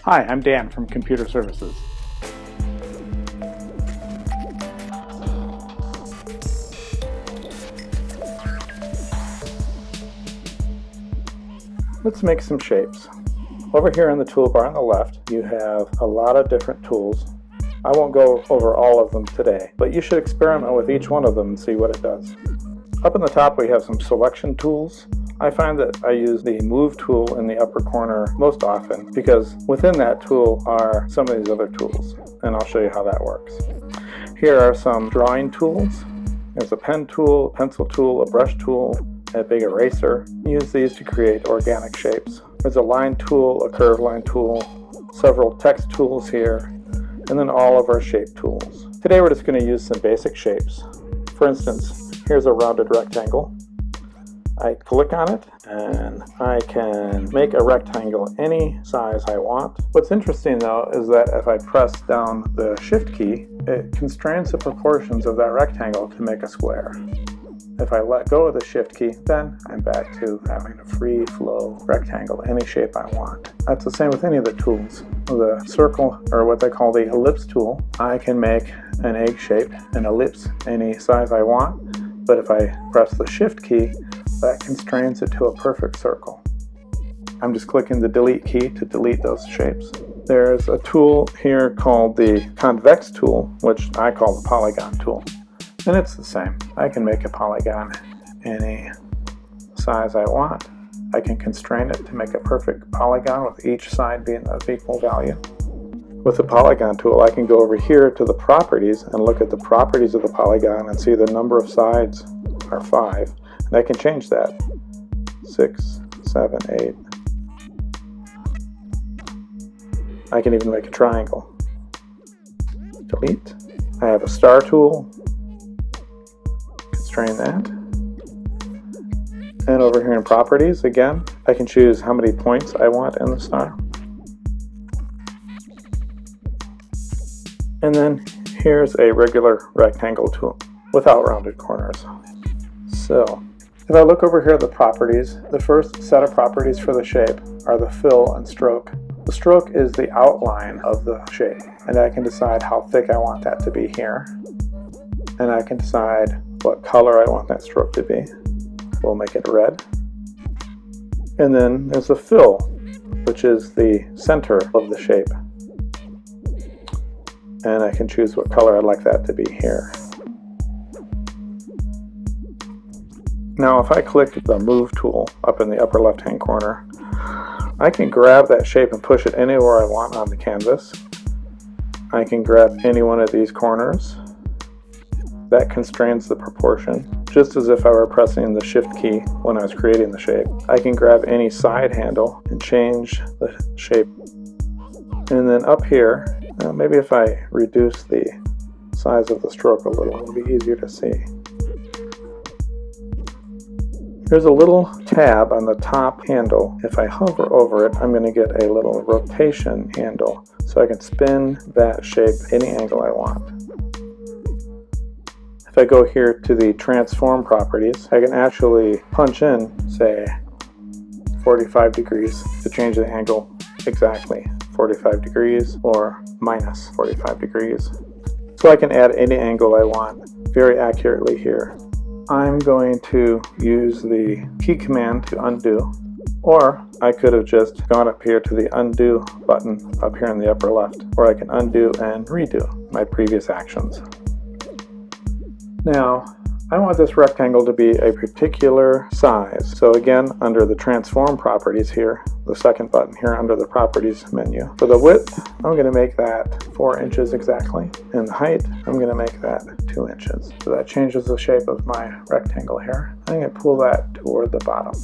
Hi, I'm Dan from Computer Services. Let's make some shapes. Over here in the toolbar on the left, you have a lot of different tools. I won't go over all of them today, but you should experiment with each one of them and see what it does. Up in the top we have some selection tools. I find that I use the Move tool in the upper corner most often because within that tool are some of these other tools, and I'll show you how that works. Here are some drawing tools. There's a pen tool, a pencil tool, a brush tool, a big eraser. Use these to create organic shapes. There's a line tool, a curve line tool, several text tools here, and then all of our shape tools. Today we're just going to use some basic shapes. For instance, here's a rounded rectangle. I click on it and I can make a rectangle any size I want. What's interesting though is that if I press down the Shift key, it constrains the proportions of that rectangle to make a square. If I let go of the Shift key, then I'm back to having a free flow rectangle, any shape I want. That's the same with any of the tools. The circle, or what they call the ellipse tool, I can make an egg shape, an ellipse, any size I want, but if I press the Shift key, that constrains it to a perfect circle. I'm just clicking the delete key to delete those shapes. There's a tool here called the convex tool, which I call the polygon tool. And it's the same. I can make a polygon any size I want. I can constrain it to make a perfect polygon with each side being of equal value. With the polygon tool, I can go over here to the properties and look at the properties of the polygon and see the number of sides are 5. And I can change that. 6, 7, 8. I can even make a triangle. Delete. I have a star tool. Constrain that. And over here in properties, again, I can choose how many points I want in the star. And then here's a regular rectangle tool without rounded corners. So, if I look over here at the properties, the first set of properties for the shape are the fill and stroke. The stroke is the outline of the shape, and I can decide how thick I want that to be here. And I can decide what color I want that stroke to be. We'll make it red. And then there's the fill, which is the center of the shape. And I can choose what color I'd like that to be here. Now if I click the Move tool up in the upper left hand corner, I can grab that shape and push it anywhere I want on the canvas. I can grab any one of these corners. That constrains the proportion, just as if I were pressing the Shift key when I was creating the shape. I can grab any side handle and change the shape. And then up here, maybe if I reduce the size of the stroke a little, it'll be easier to see. There's a little tab on the top handle. If I hover over it, I'm going to get a little rotation handle, so I can spin that shape any angle I want. If I go here to the transform properties, I can actually punch in, say, 45 degrees to change the angle exactly. 45 degrees or minus 45 degrees. So I can add any angle I want very accurately here. I'm going to use the key command to undo, or I could have just gone up here to the undo button up here in the upper left, where I can undo and redo my previous actions. Now, I want this rectangle to be a particular size. So again, under the transform properties here, the second button here under the properties menu. For the width, I'm going to make that 4 inches exactly. And the height, I'm going to make that 2 inches. So that changes the shape of my rectangle here. I'm going to pull that toward the bottom.